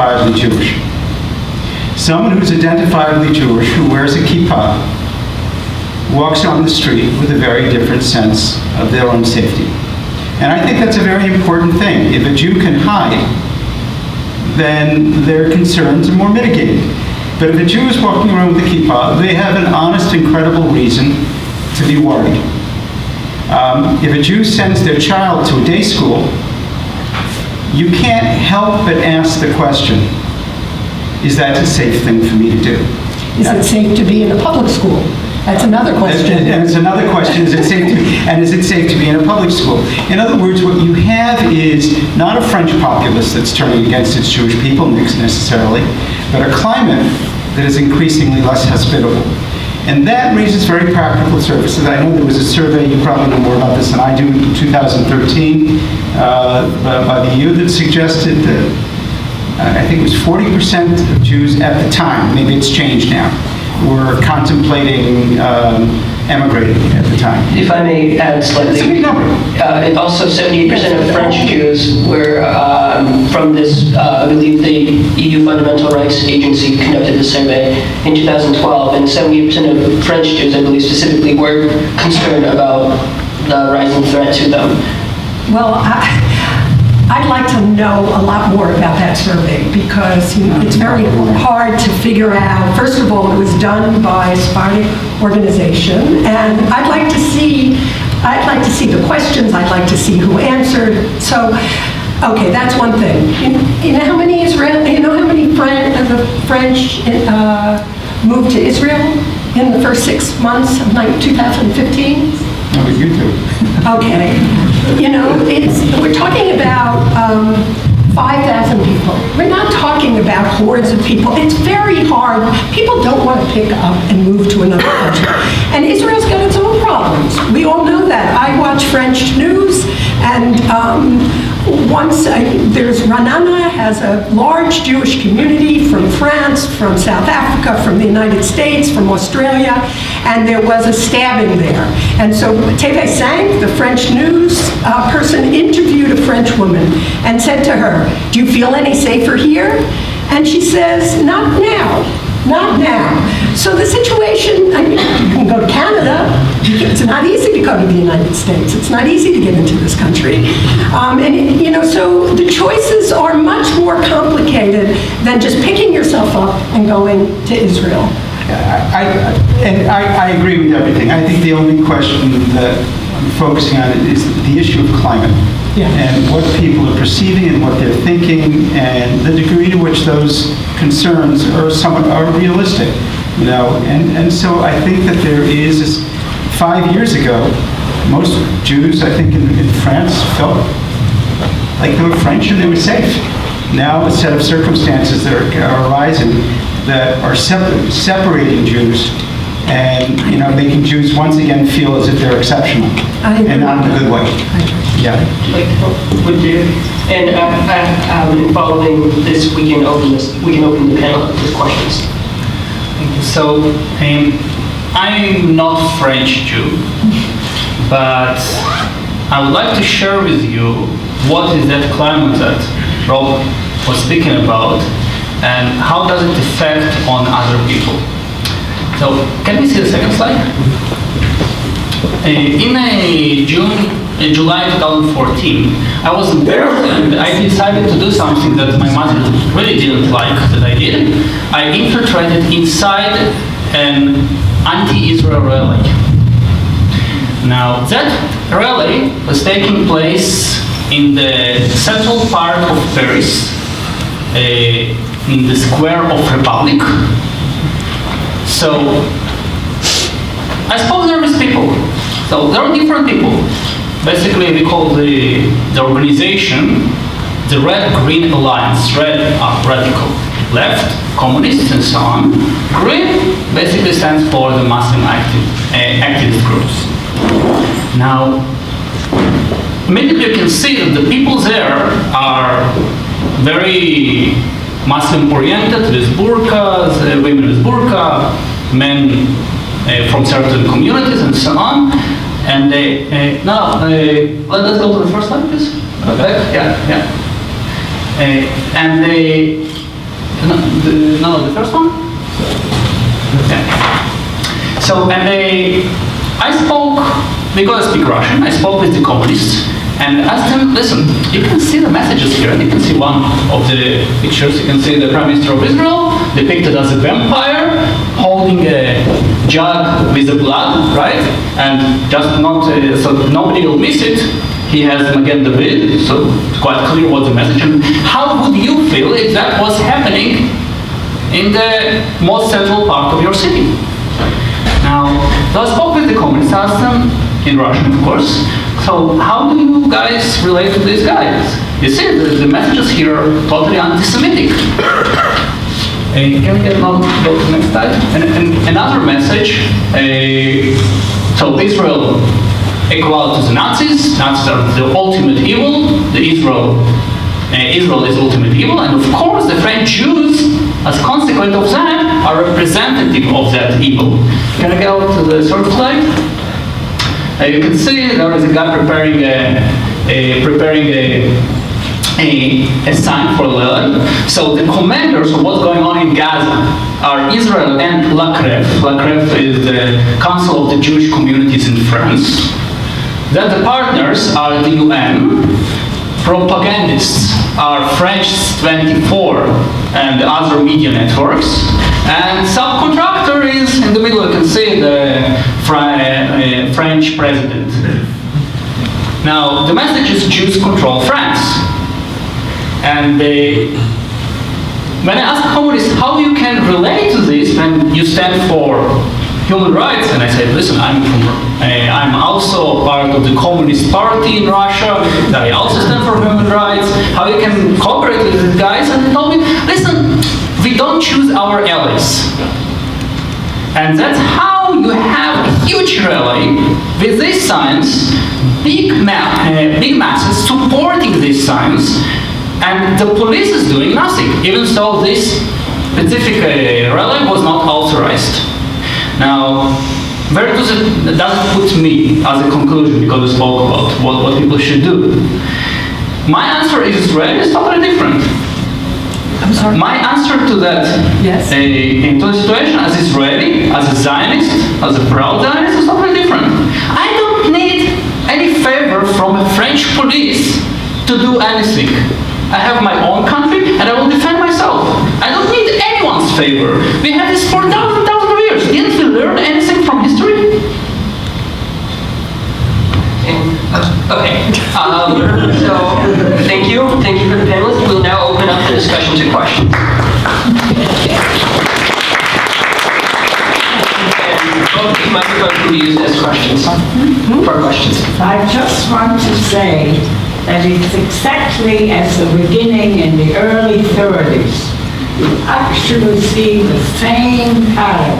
identifiably Jewish. Someone who's identifiably Jewish, who wears a kippah, walks on the street with a very different sense of their own safety. And I think that's a very important thing. If a Jew can hide, then their concerns are more mitigated. But if a Jew is walking around with a kippah, they have an honest and credible reason to be worried. If a Jew sends their child to a day school, you can't help but ask the question, is that a safe thing for me to do? Is it safe to be in a public school? That's another question. And it's another question, is it safe to be in a public school? In other words, what you have is not a French populace that's turning against its Jewish people necessarily, but a climate that is increasingly less hospitable. And that raises very practical services. I know there was a survey, you probably know more about this than I do, in 2013 by the EU that suggested that I think it was 40% of Jews at the time, maybe it's changed now, were contemplating emigrating at the time. If I may add slightly, it's a big number. Also 78% of French Jews were from this, I believe the EU Fundamental Rights Agency conducted the survey in 2012, and 78% of French Jews, I believe specifically, were concerned about the rising threat to them. Well, I'd like to know a lot more about that survey because it's very hard to figure out. First of all, it was done by a Sephardic organization, and I'd like to see the questions. I'd like to see who answered. So, okay, that's one thing. You know how many French moved to Israel in the first 6 months of 2015? No, but you do. Okay. You know, we're talking about 5,000 people. We're not talking about hordes of people. It's very hard. People don't want to pick up and move to another country. And Israel's got its own problems. We all know that. I watch French news, and there's Ra'anana has a large Jewish community from France, from South Africa, from the United States, from Australia, and there was a stabbing there. And so Teve Sang, the French news person, interviewed a French woman and said to her, "Do you feel any safer here?" And she says, "Not now. Not now." So the situation, I mean, you can go to Canada. It's not easy to go to the United States. It's not easy to get into this country. So the choices are much more complicated than just picking yourself up and going to Israel. I agree with everything. I think the only question that I'm focusing on is the issue of climate. Yeah. And what people are perceiving and what they're thinking and the degree to which those concerns are realistic, and so I think that there is 5 years ago, most Jews, I think, in France felt like they were French and they were safe. Now a set of circumstances that are arising that are separating Jews and making Jews once again feel as if they're exceptional and not in a good way. Yeah. Would you? And following this, we can open the panel with questions. Thank you. So, I'm not French Jew, but I would like to share with you what is that climate that Rob was speaking about, and how does it affect on other people. So, can we see the second slide? In July 2014, I was in Paris and I decided to do something that my mother really didn't like that I did. I infiltrated inside an anti-Israel rally. Now, that rally was taking place in the central part of Paris, in the Square of Republic. So, I spoke there with people. So, there are different people. Basically, we call the organization the Red-Green Alliance. Red, radical, left, communists, and so on. Green basically stands for the Muslim activist groups. Now, immediately you can see that the people there are very Muslim-oriented, with burqas, women with burqa, men from certain communities, and so on. And let's go to the first slide, please. Okay. Yeah. And the first one? Okay. So, and I spoke, because I speak Russian, I spoke with the communists and asked them, listen, you can see the messages here, and you can see one of the pictures. You can see the Prime Minister of Israel depicted as a vampire holding a jug with the blood, right? And just not, so nobody will miss it. He has Magen David, so it's quite clear what the message is. How would you feel if that was happening in the most central part of your city? Now, so I spoke with the communists, asked them, in Russian of course, so how do you guys relate to these guys? You see, the messages here are totally anti-Semitic. Can we go to the next slide? And another message, so Israel equal to the Nazis. Nazis are the ultimate evil. Israel is ultimate evil, and of course the French Jews, as a consequence of that, are representative of that evil. Can I go to the third slide? You can see there is a guy preparing a sign for Leikind. So the commanders of what's going on in Gaza are Israel and Leikind. Leikind is the Council of the Jewish Communities in France. Then the partners are the UN. Propagandists are French 24 and other media networks. And subcontractor is, in the middle you can see the French president. Now, the message is Jews control France. And when I ask communists how you can relate to this when you stand for human rights, and I said, listen, I'm also part of the Communist Party in Russia, that I also stand for human rights, how you can cooperate with these guys, and they told me, listen, we don't choose our allies. And that's how you have a huge rally with these signs, big masses supporting these signs, and the police is doing nothing, even though this specific rally was not authorized. Now, where does it put me as a conclusion, because we spoke about what people should do? My answer is Israel is totally different. I'm sorry? My answer to that, Yes. into the situation as Israeli, as a Zionist, as a proud Zionist, is totally different. I don't need any favor from a French police to do anything. I have my own country and I will defend myself. I don't need anyone's favor. We have this for thousands of years. Didn't we learn anything from history? Okay. So thank you for the panelists. We'll now open up the discussion to questions. And both these microphones will be used as questions. For questions. I just want to say that it's exactly as the beginning in the early 30s. You actually see the same pattern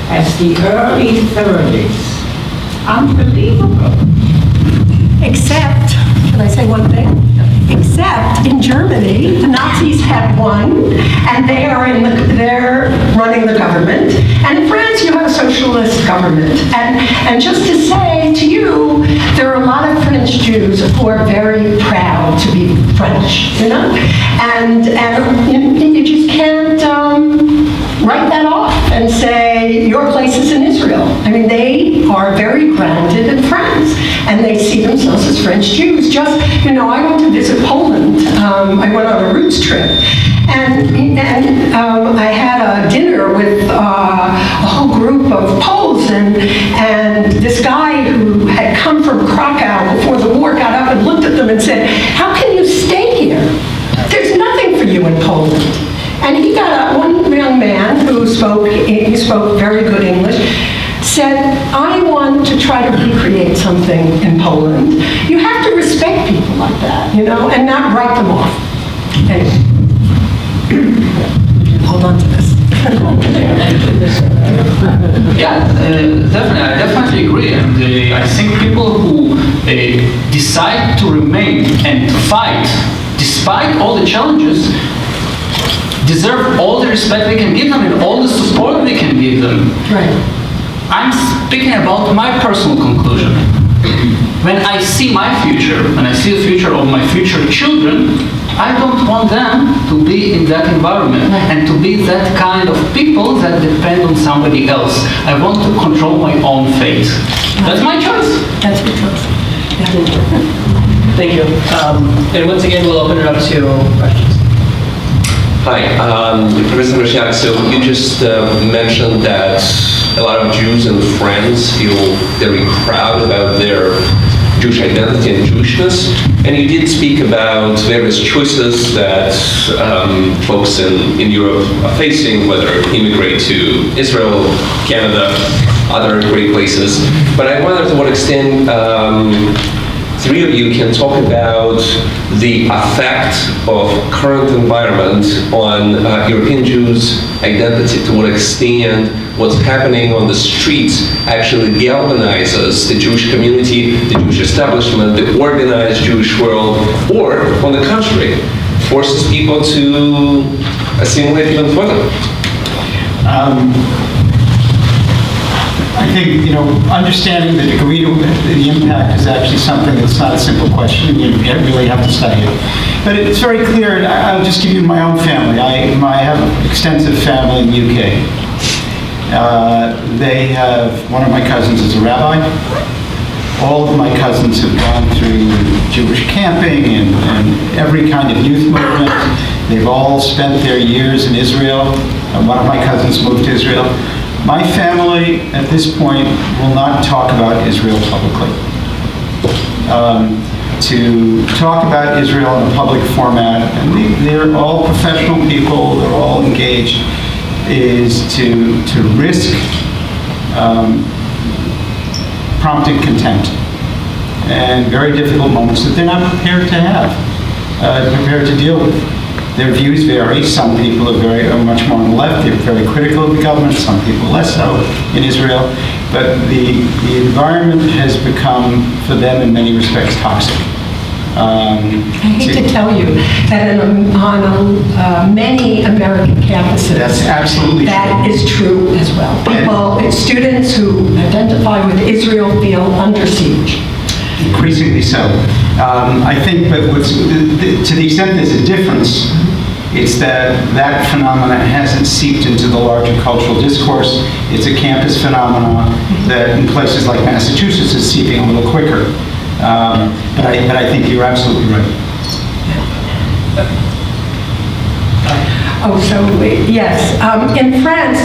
as the early 30s. Unbelievable. Except, can I say one thing? Except in Germany, the Nazis had won, and they're running the government. And in France, you have a socialist government. And just to say to you, there are a lot of French Jews who are very proud to be French, you know? And you just can't write that off and say, your place is in Israel. I mean, they are very grounded in France, and they see themselves as French Jews. Just, you know, I went to visit Poland. I went on a roots trip, and I had a dinner with a whole group of Poles, and this guy who had come from Krakow before the war got up and looked at them and said, how can you stay here? There's nothing for you in Poland. And he got up, one young man who spoke very good English, said, I want to try to recreate something in Poland. You have to respect people like that, you know, and not write them off. Anyway, hold on to this. Yeah, definitely. I definitely agree. And I think people who decide to remain and to fight, despite all the challenges, deserve all the respect we can give them and all the support we can give them. Right. I'm speaking about my personal conclusion. When I see my future, when I see the future of my future children, I don't want them to be in that environment and to be that kind of people that depend on somebody else. I want to control my own fate. That's my choice. That's your choice. Yeah. Thank you. And once again, we'll open it up to questions. Hi, Professor Vichniac, so you just mentioned that a lot of Jews and France feel very proud about their Jewish identity and Jewishness, and you did speak about various choices that folks in Europe are facing, whether immigrate to Israel, Canada, other great places. But I wonder to what extent three of you can talk about the effect of current environment on European Jews' identity, to what extent what's happening on the streets actually galvanizes the Jewish community, the Jewish establishment, the organized Jewish world, or, on the contrary, forces people to assimilate even further. I think, understanding the degree to the impact is actually something that's not a simple question. You really have to study it. But it's very clear. I'll just give you my own family. I have an extensive family in the UK. One of my cousins is a rabbi. All of my cousins have gone through Jewish camping and every kind of youth movement. They've all spent their years in Israel. One of my cousins moved to Israel. My family, at this point, will not talk about Israel publicly. To talk about Israel in a public format, and they're all professional people, they're all engaged, is to risk prompting contempt and very difficult moments that they're not prepared to have, prepared to deal with. Their views vary. Some people are much more on the left. They're very critical of the government. Some people less so in Israel. But the environment has become, for them in many respects, toxic. I hate to tell you that on many American campuses, That's absolutely that true. is true as well. Students who identify with Israel feel under siege. Increasingly so. I think, but to the extent there's a difference, it's that phenomena hasn't seeped into the larger cultural discourse. It's a campus phenomena that in places like Massachusetts is seeping a little quicker. But I think you're absolutely right. Yes. In France,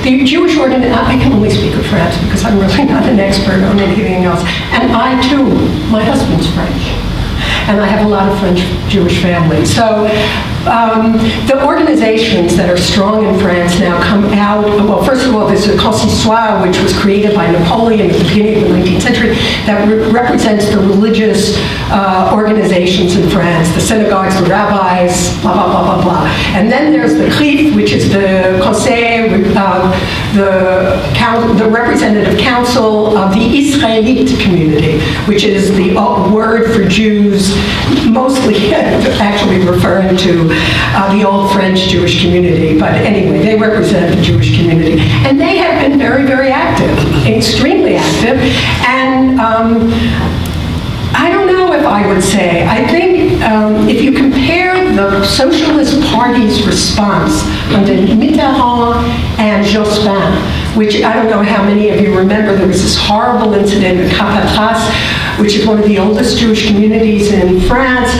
the Jewish organization, I can only speak of France because I'm really not an expert on anything else. And I too, my husband's French. And I have a lot of French Jewish family. So the organizations that are strong in France now come out, well, first of all, there's a consistoire, which was created by Napoleon at the beginning of the 19th century, that represents the religious organizations in France, the synagogues, the rabbis, blah, blah, blah, blah, blah. And then there's the CRIF, which is the Conseil, the representative council of the Israelite community, which is the word for Jews, mostly actually referring to the old French Jewish community. But anyway, they represent the Jewish community. And they have been very, very active, extremely active. And I don't know if I would say, I think if you compare the Socialist Party's response under Mitterrand and Jospin, which I don't know how many of you remember, there was this horrible incident at Carpentras, which is one of the oldest Jewish communities in France.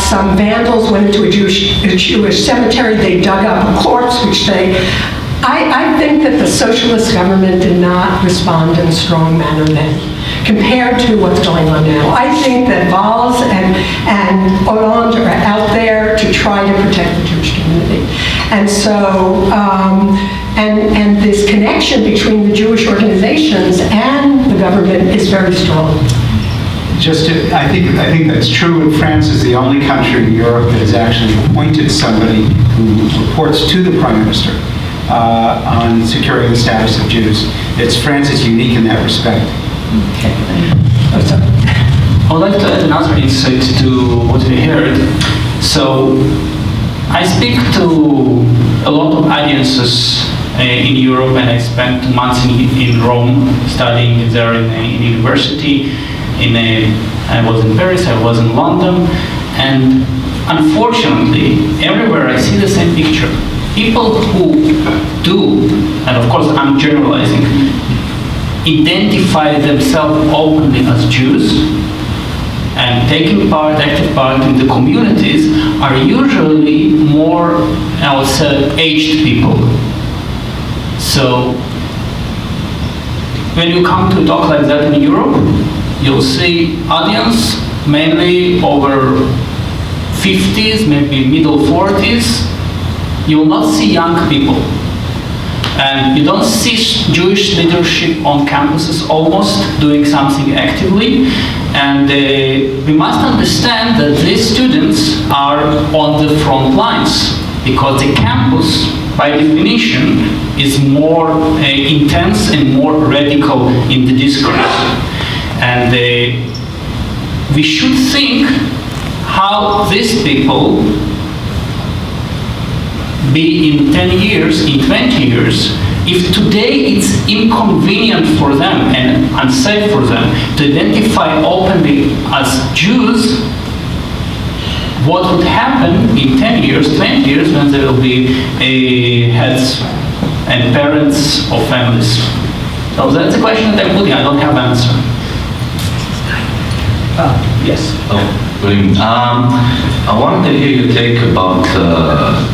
Some vandals went into a Jewish cemetery. They dug up a corpse, which I think that the socialist government did not respond in a strong manner then, compared to what's going on now. I think that Valls and Hollande are out there to try to protect the Jewish community. And so, and this connection between the Jewish organizations and the government is very strong. I think that's true. France is the only country in Europe that has actually appointed somebody who reports to the Prime Minister on securing the status of Jews. France is unique in that respect. Okay. Oh, sorry. I would like to add another insight to what we heard. So, I speak to a lot of audiences in Europe, and I spent 2 months in Rome studying there in a university. I was in Paris, I was in London, and unfortunately, everywhere I see the same picture. People who do, and of course I'm generalizing, identify themselves openly as Jews and taking part, active part in the communities are usually more, I would say, aged people. So when you come to talk like that in Europe, you'll see audience mainly over 50s, maybe middle 40s. You will not see young people. And you don't see Jewish leadership on campuses almost doing something actively. And we must understand that these students are on the front lines because the campus, by definition, is more intense and more radical in the discourse. And we should think how these people be in 10 years, in 20 years, if today it's inconvenient for them and unsafe for them to identify openly as Jews, what would happen in 10 years, 20 years when there will be heads and parents of families? So that's a question that I'm putting. I don't have an answer. Yes. Brilliant. I wanted to hear your take about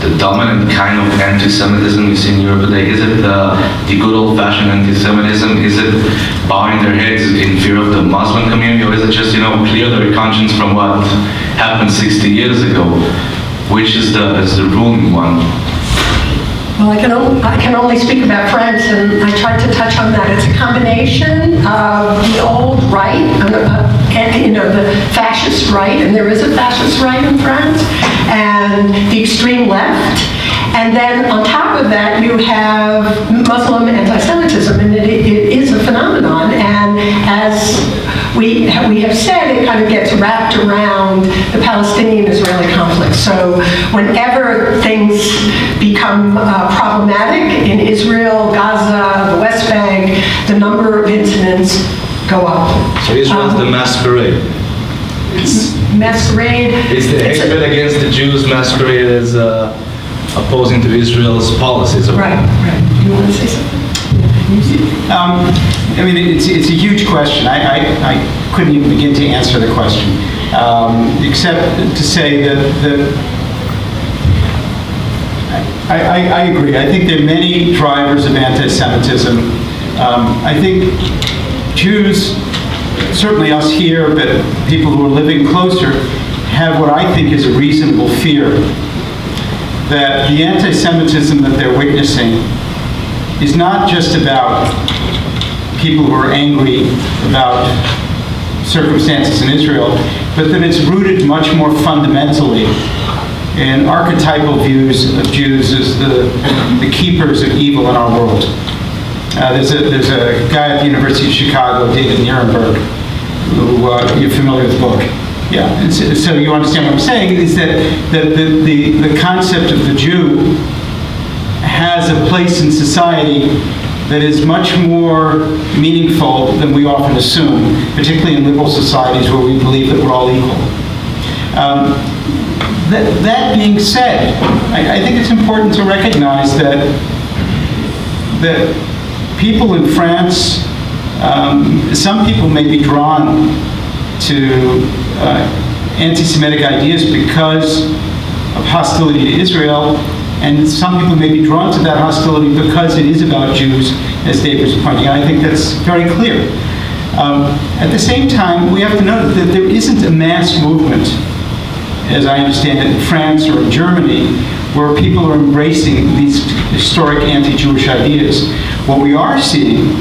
the dominant kind of anti-Semitism you see in Europe today. Is it the good old-fashioned anti-Semitism? Is it bowing their heads in fear of the Muslim community, or is it just, clear their conscience from what happened 60 years ago? Which is the ruling one? Well, I can only speak about France, and I tried to touch on that. It's a combination of the old right, the fascist right, and there is a fascist right in France, and the extreme left. And then on top of that, you have Muslim anti-Semitism, and it is a phenomenon. And as we have said, it kind of gets wrapped around the Palestinian-Israeli conflict. So whenever things become problematic in Israel, Gaza, the West Bank, the number of incidents go up. So Israel's the masquerade. Masquerade. It's the hatred against the Jews masquerade as opposing to Israel's policies. Right. You want to say something? It's a huge question. I couldn't even begin to answer the question, except to say that I agree. I think there are many drivers of anti-Semitism. I think Jews, certainly us here, but people who are living closer, have what I think is a reasonable fear that the anti-Semitism that they're witnessing is not just about people who are angry about circumstances in Israel, but that it's rooted much more fundamentally in archetypal views of Jews as the keepers of evil in our world. There's a guy at the University of Chicago, David Nierenberg, who you're familiar with the book. Yeah, and so you understand what I'm saying, is that the concept of the Jew has a place in society that is much more meaningful than we often assume, particularly in liberal societies where we believe that we're all equal. That being said, I think it's important to recognize that people in France, some people may be drawn to anti-Semitic ideas because of hostility to Israel, and some people may be drawn to that hostility because it is about Jews, as Dave was pointing out. I think that's very clear. At the same time, we have to note that there isn't a mass movement, as I understand it, in France or in Germany, where people are embracing these historic anti-Jewish ideas. What we are seeing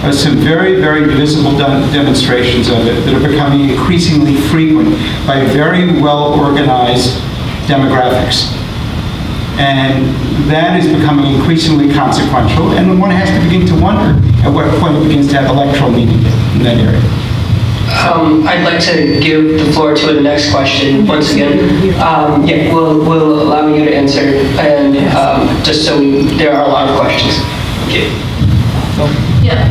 are some very, very visible demonstrations of it that are becoming increasingly frequent by very well-organized demographics. And that is becoming increasingly consequential, and one has to begin to wonder at what point it begins to have electoral meaning in that area. I'd like to give the floor to the next question once again. We'll allow you to answer, and just so there are a lot of questions. Okay. Yeah,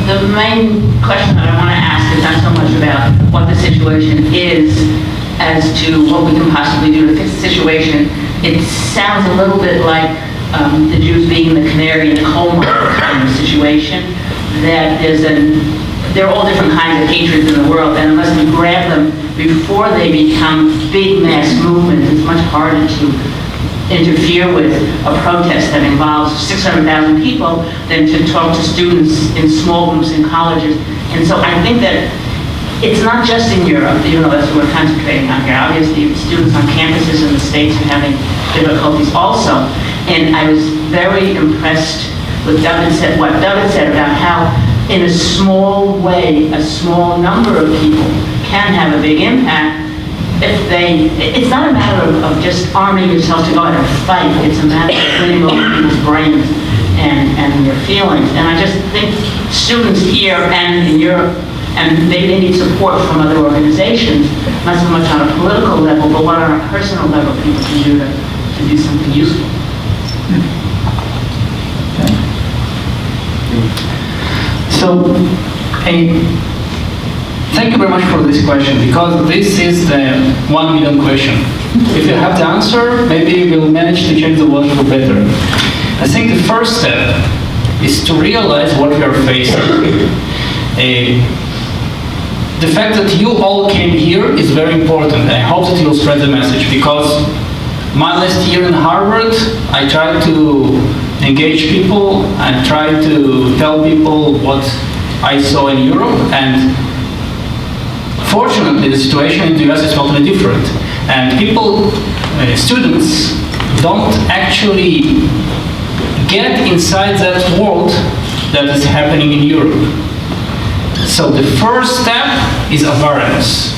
the main question that I want to ask is not so much about what the situation is as to what we can possibly do to fix the situation. It sounds a little bit like the Jews being the canary in the coal mine kind of situation, that there are all different kinds of hatreds in the world, and unless we grab them before they become big mass movements, it's much harder to interfere with a protest that involves 600,000 people than to talk to students in small groups in colleges. And so I think that it's not just in Europe, that's what we're concentrating on here. Obviously, students on campuses in the States are having difficulties also. And I was very impressed with what David said about how in a small way, a small number of people can have a big impact it's not a matter of just arming yourself to go out and fight. It's a matter of winning over people's brains and their feelings. And I just think students here and in Europe, and maybe they need support from other organizations, not so much on a political level, but what on a personal level people can do to do something useful. So, thank you very much for this question, because this is the 1 million question. If you have the answer, maybe we'll manage to change the world for better. I think the first step is to realize what we are facing. The fact that you all came here is very important. I hope that you'll spread the message, because my last year in Harvard, I tried to engage people and tried to tell people what I saw in Europe, and fortunately the situation in the US is totally different. And students don't actually get inside that world that is happening in Europe. So the first step is awareness.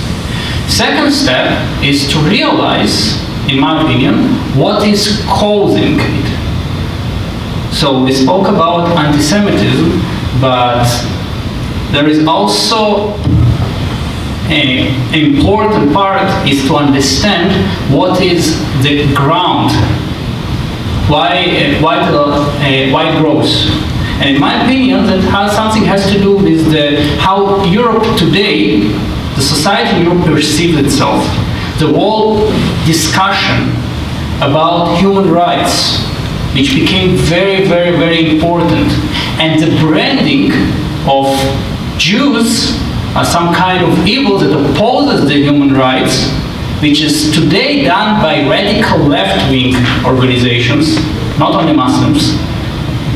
Second step is to realize, in my opinion, what is causing it. So we spoke about anti-Semitism, but there is also an important part is to understand what is the ground, why it grows. And in my opinion, that something has to do with how Europe today, the society in Europe perceives itself. The whole discussion about human rights, which became very, very, very important, and the branding of Jews as some kind of evil that opposes the human rights, which is today done by radical left-wing organizations, not only Muslims.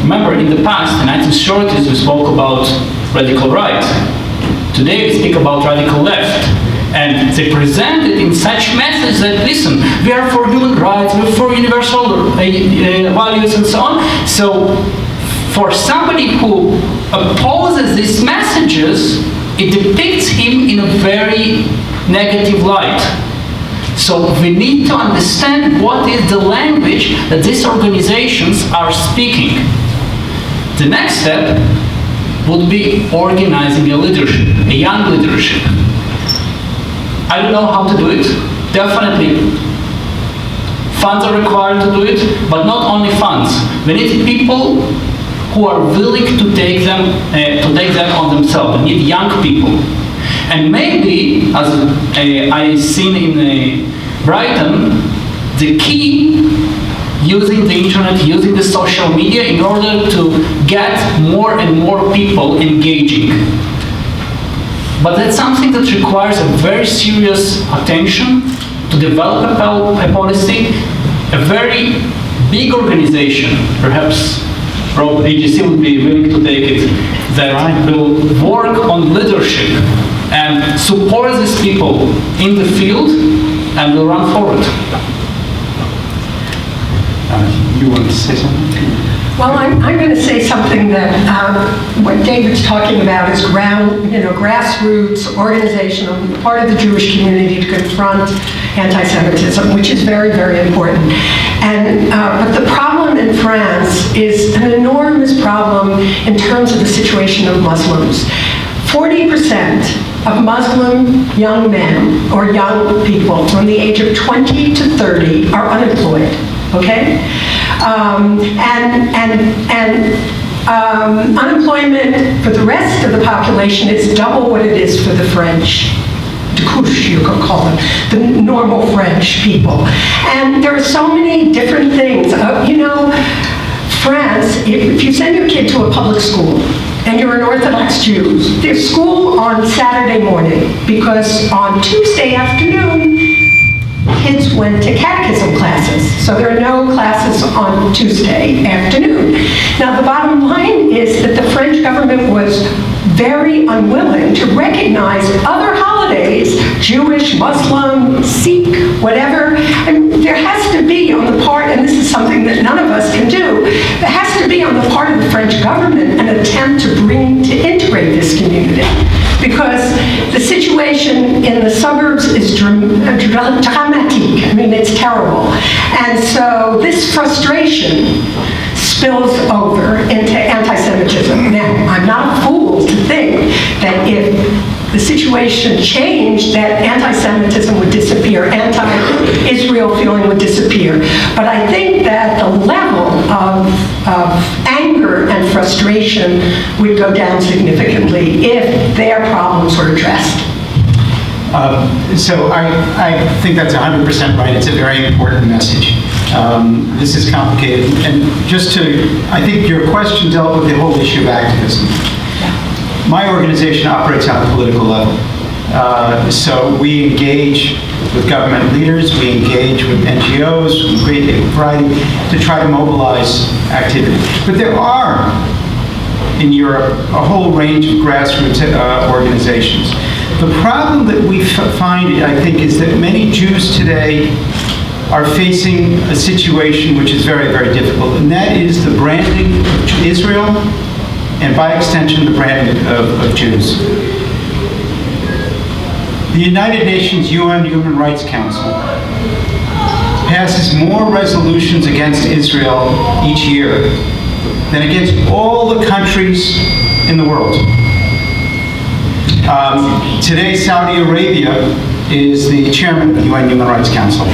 Remember, in the past, in the 1930s, we spoke about radical right. Today, we speak about radical left. And they present it in such message that, listen, we are for human rights, we're for universal values and so on. So, for somebody who opposes these messages, it depicts him in a very negative light. So we need to understand what is the language that these organizations are speaking. The next step would be organizing a leadership, a young leadership. I don't know how to do it. Definitely funds are required to do it, but not only funds. We need people who are willing to take that on themselves. We need young people. And maybe, as I've seen in Brighton, the key, using the internet, using the social media in order to get more and more people engaging. But that's something that requires a very serious attention to develop a policy. A very big organization, perhaps AGC would be willing to take it, that will work on leadership and support these people in the field and will run forward. You want to say something? Well, I'm going to say something that what David's talking about is grassroots organization on the part of the Jewish community to confront anti-Semitism, which is very, very important. And but the problem in France is an enormous problem in terms of the situation of Muslims. 40% of Muslim young men or young people from the age of 20 to 30 are unemployed. Okay, unemployment for the rest of the population is double what it is for the French. de couche, you could call them, the normal French people. And there are so many different things. France, if you send your kid to a public school, and you're an Orthodox Jew, there's school on Saturday morning, because on Tuesday afternoon, kids went to catechism classes. So there are no classes on Tuesday afternoon. Now, the bottom line is that the French government was very unwilling to recognize other holidays, Jewish, Muslim, Sikh, whatever. And there has to be on the part, and this is something that none of us can do, there has to be on the part of the French government an attempt to integrate this community. Because the situation in the suburbs is dramatic. I mean, it's terrible. And so this frustration spills over into anti-Semitism. Now, I'm not a fool to think that if the situation changed, that anti-Semitism would disappear, anti-Israel feeling would disappear. But I think that the level of anger and frustration would go down significantly if their problems were addressed. So I think that's 100% right. It's a very important message. This is complicated. And I think your question dealt with the whole issue of activism. My organization operates on a political level. So we engage with government leaders, we engage with NGOs, we create a variety to try to mobilize activity. But there are, in Europe, a whole range of grassroots organizations. The problem that we find, I think, is that many Jews today are facing a situation which is very, very difficult, and that is the branding of Israel, and by extension, the branding of Jews. The United Nations UN Human Rights Council passes more resolutions against Israel each year than against all the countries in the world. Today, Saudi Arabia is the chairman of the UN Human Rights Council.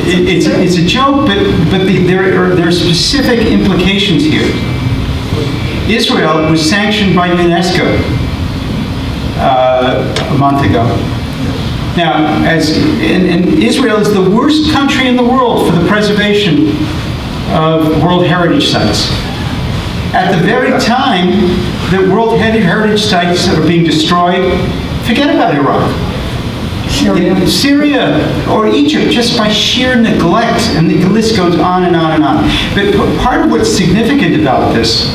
It's a joke, but there are specific implications here. Israel was sanctioned by UNESCO a month ago. Now, and Israel is the worst country in the world for the preservation of World Heritage Sites. At the very time that World Heritage Sites are being destroyed, forget about Iraq. Syria or Egypt, just by sheer neglect, and the list goes on and on and on. But part of what's significant about this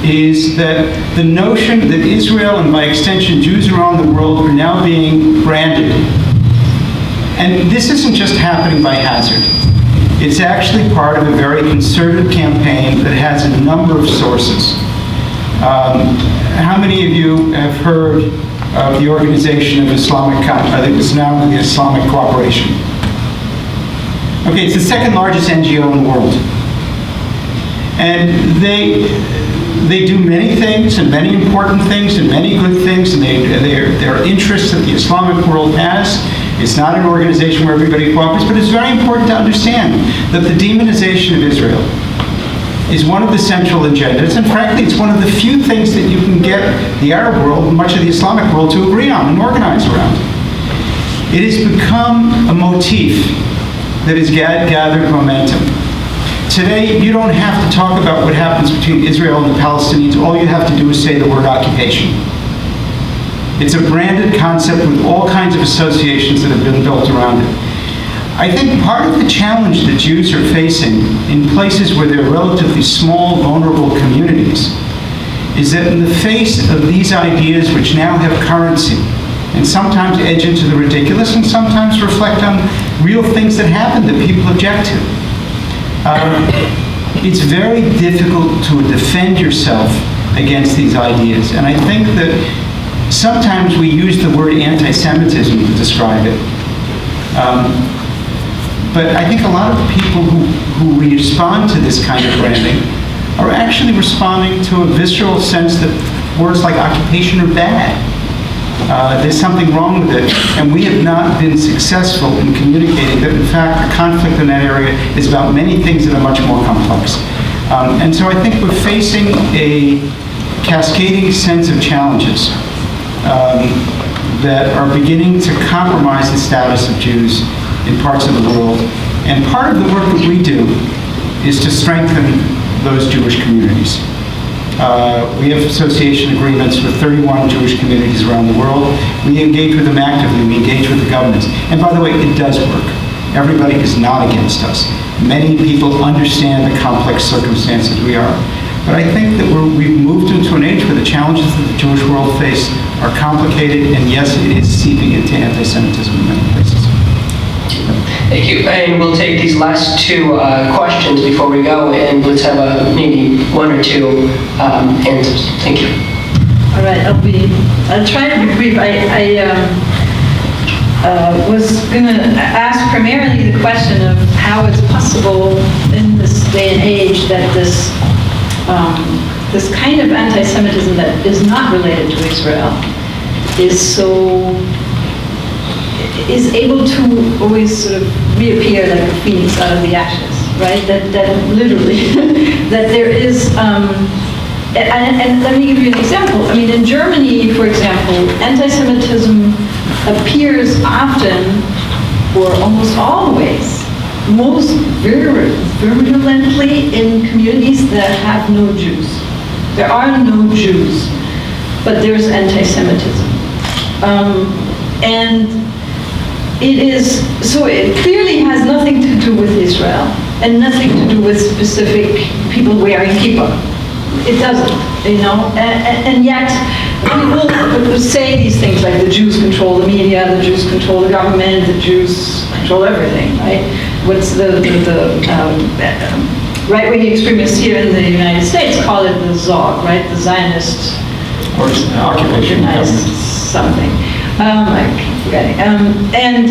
is that the notion that Israel, and by extension Jews around the world, are now being branded. And this isn't just happening by hazard. It's actually part of a very concerted campaign that has a number of sources. How many of you have heard of the Organization of Islamic, I think it's now the Islamic Cooperation? Okay, it's the second largest NGO in the world. And they do many things, and many important things, and many good things, and there are interests that the Islamic world has. It's not an organization where everybody cooperates, but it's very important to understand that the demonization of Israel is one of the central agendas, and frankly, it's one of the few things that you can get the Arab world, and much of the Islamic world, to agree on and organize around. It has become a motif that has gathered momentum. Today, you don't have to talk about what happens between Israel and the Palestinians. All you have to do is say the word occupation. It's a branded concept with all kinds of associations that have been built around it. I think part of the challenge that Jews are facing in places where they're relatively small, vulnerable communities is that in the face of these ideas, which now have currency, and sometimes edge into the ridiculous, and sometimes reflect on real things that happen that people object to, it's very difficult to defend yourself against these ideas. And I think that sometimes we use the word anti-Semitism to describe it. But I think a lot of people who respond to this kind of branding are actually responding to a visceral sense that words like occupation are bad. There's something wrong with it, and we have not been successful in communicating that, in fact, the conflict in that area is about many things that are much more complex. And so I think we're facing a cascading sense of challenges. that are beginning to compromise the status of Jews in parts of the world. And part of the work that we do is to strengthen those Jewish communities. We have association agreements with 31 Jewish communities around the world. We engage with them actively. We engage with the governments. And by the way, it does work. Everybody is not against us. Many people understand the complex circumstances we are. But I think that we've moved into an age where the challenges that the Jewish world face are complicated, and yes, it is seeping into anti-Semitism in many places. Thank you. And we'll take these last two questions before we go, and let's have maybe one or two answers. Thank you. All right, I'll try to be brief. I was going to ask primarily the question of how it's possible in this day and age that this kind of anti-Semitism that is not related to Israel is able to always sort of reappear like a phoenix out of the ashes, right? That literally, that there is, and let me give you an example. I mean, in Germany, for example, anti-Semitism appears often, or almost always, most virulently in communities that have no Jews. There are no Jews, but there's anti-Semitism. And it is, so it clearly has nothing to do with Israel and nothing to do with specific people wearing kippah. It doesn't, you know, and yet people say these things like the Jews control the media, the Jews control the government, the Jews control everything, right? What's the right-wing extremists here in the United States call it the ZOG, right? The Zionist Or occupation. organized something. I keep forgetting. And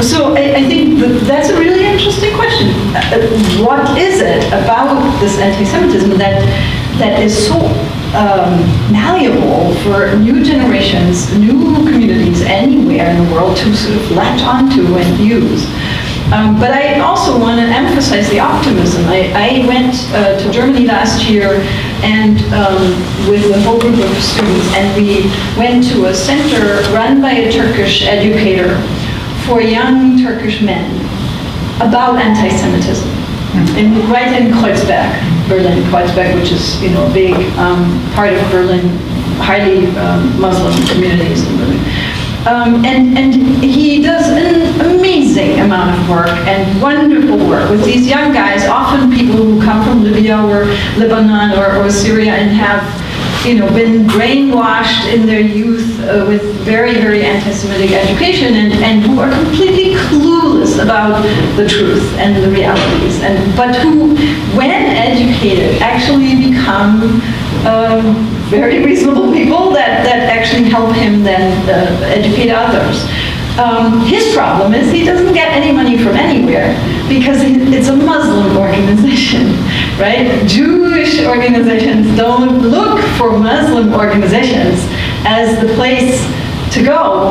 so I think that's a really interesting question. What is it about this anti-Semitism that is so malleable for new generations, new communities anywhere in the world to sort of latch onto and use? But I also want to emphasize the optimism. I went to Germany last year and with a whole group of students, and we went to a center run by a Turkish educator for young Turkish men about anti-Semitism, right in Kreuzberg, Berlin, Kreuzberg, which is, you know, a big part of Berlin, highly Muslim communities in Berlin. And he does an amazing amount of work and wonderful work with these young guys, often people who come from Libya or Lebanon or Syria and have, you know, been brainwashed in their youth with very, very anti-Semitic education and who are completely clueless about the truth and the realities, but who, when educated, actually become very reasonable people that actually help him then educate others. His problem is he doesn't get any money from anywhere because it's a Muslim organization, right? Jewish organizations don't look for Muslim organizations as the place to go